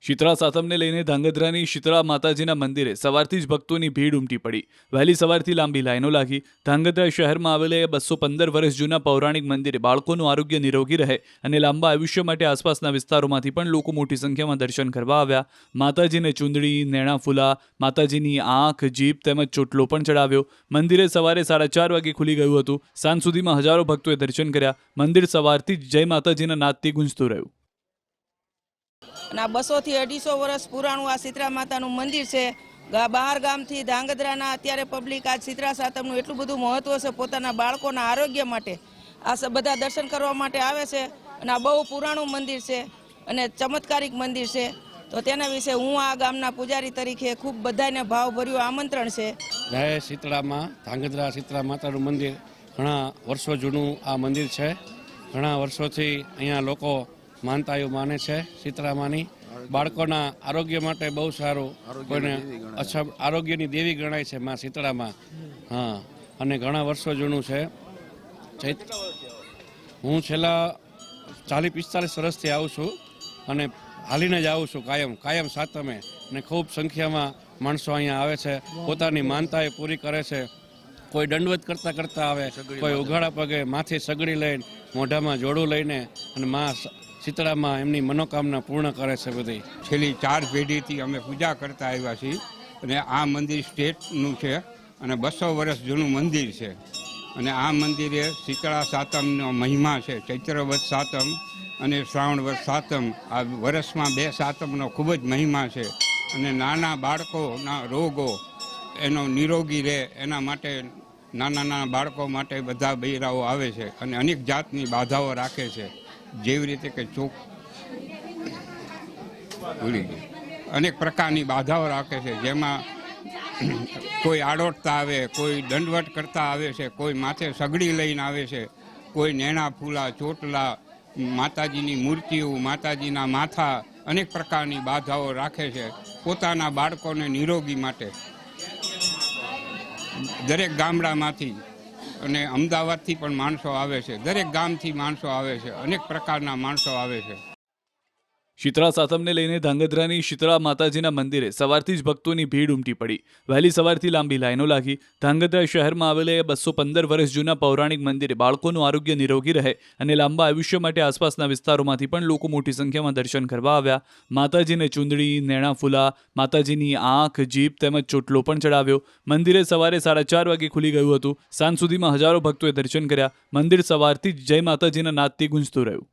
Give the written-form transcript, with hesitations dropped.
શીતળા સાતમને લઈને ધાંગધ્રાની શીતળા માતાજીના મંદિરે સવારથી જ ભક્તોની ભીડ ઉમટી પડી. વહેલી સવારથી લાંબી લાઈનો લાગી. ધાંગધ્રા શહેરમાં આવેલા 215 વર્ષ જૂના પૌરાણિક મંદિરે બાળકોનું આરોગ્ય નિરોગી રહે અને લાંબા આયુષ્ય માટે આસપાસના વિસ્તારોમાંથી પણ લોકો મોટી સંખ્યામાં દર્શન કરવા આવ્યા. માતાજીને ચૂંદડી, નેણા ફૂલા, માતાજીની આંખ, જીભ તેમજ ચોટલો પણ ચડાવ્યો. મંદિરે સવારે 4:30 વાગે ખુલી ગયું હતું. સાંજ સુધીમાં હજારો ભક્તોએ દર્શન કર્યા. મંદિર સવારથી જ જય માતાજીના નાદથી ગુંજતું રહ્યું. અને આ 200 થી 250 વર્ષ પુરાણું આ શીતળા માતાનું મંદિર છે. બહાર ગામથી ધાંગધ્રાના અત્યારે પબ્લિક આ શીતળા સાતમનું એટલું બધું મહત્વ છે પોતાના બાળકોના આરોગ્ય માટે આ બધા દર્શન કરવા માટે આવે છે. અને આ બહુ પુરાણું મંદિર છે અને ચમત્કારિક મંદિર છે. તો તેના વિશે હું આ ગામના પૂજારી તરીકે ખૂબ બધાને ભાવભર્યું આમંત્રણ છે. જય શીતળામાં ધાંગધ્રા શીતળા માતાનું મંદિર ઘણા વર્ષો જૂનું આ મંદિર છે. ઘણા વર્ષોથી અહીંયા લોકો માનતાઓ માને છે શીતળામાની. બાળકોના આરોગ્ય માટે બહુ સારું, કોઈને આરોગ્યની દેવી ગણાય છે માં શીતળામાં. હા, અને ઘણા વર્ષો જૂનું છે. હું છેલ્લા 40-45 વર્ષથી આવું છું અને હાલીને જ આવું છું કાયમ સાતમે. અને ખૂબ સંખ્યામાં માણસો અહીંયા આવે છે, પોતાની માનતાએ પૂરી કરે છે. કોઈ દંડવત કરતા આવે, કોઈ ઉઘાડા પગે માથે સગડી લઈને, મોઢામાં જોડું લઈને અને માં શીતળામાં એમની મનોકામના પૂર્ણ કરે છે. બધી છેલ્લી 4 પેઢીથી અમે પૂજા કરતા આવ્યા છીએ અને આ મંદિર સ્ટેટનું છે અને 200 વર્ષ જૂનું મંદિર છે. અને આ મંદિરે શીતળા સાતમનો મહિમા છે. ચૈત્ર વદ સાતમ અને શ્રાવણ વદ સાતમ, આ વર્ષમાં 2 સાતમનો ખૂબ જ મહિમા છે. અને નાના બાળકોના રોગો એનો નિરોગી રહે એના માટે નાના બાળકો માટે બધા બૈરાઓ આવે છે અને અનેક જાતની બાધાઓ રાખે છે. જેવી રીતે કે અનેક પ્રકારની બાધાઓ રાખે છે, જેમાં કોઈ આડોટતા આવે, કોઈ દંડવટ કરતા આવે છે, કોઈ માથે સગડી લઈને આવે છે, કોઈ નેણા ફૂલા, ચોટલા, માતાજીની મૂર્તિઓ, માતાજીના માથા, અનેક પ્રકારની બાધાઓ રાખે છે પોતાના બાળકોને નિરોગી માટે. દરેક ગામડામાંથી અને અમદાવાદથી પણ માણસો આવે છે, દરેક ગામથી માણસો આવે છે, અનેક પ્રકારના માણસો આવે છે. શીતળા સાતમને લઈને ધાંગધ્રાની શીતળા માતાજીના મંદિરે સવારથી જ ભક્તોની ભીડ ઉમટી પડી. વહેલી સવારથી લાંબી લાઈનો લાગી. ધાંગધ્રા શહેરમાં આવેલા 215 વર્ષ જૂના પૌરાણિક મંદિરે બાળકોનું આરોગ્ય નિરોગી રહે અને લાંબા આયુષ્ય માટે આસપાસના વિસ્તારોમાંથી પણ લોકો મોટી સંખ્યામાં દર્શન કરવા આવ્યા. માતાજીને ચૂંદડી, નેણા ફૂલા, માતાજીની આંખ, જીભ તેમજ ચોટલો પણ ચડાવ્યો. મંદિરે સવારે 4:30 વાગે ખુલી ગયું હતું. સાંજ સુધીમાં હજારો ભક્તોએ દર્શન કર્યા. મંદિર સવારથી જ જય માતાજીના નાદથી ગુંજતું રહ્યું.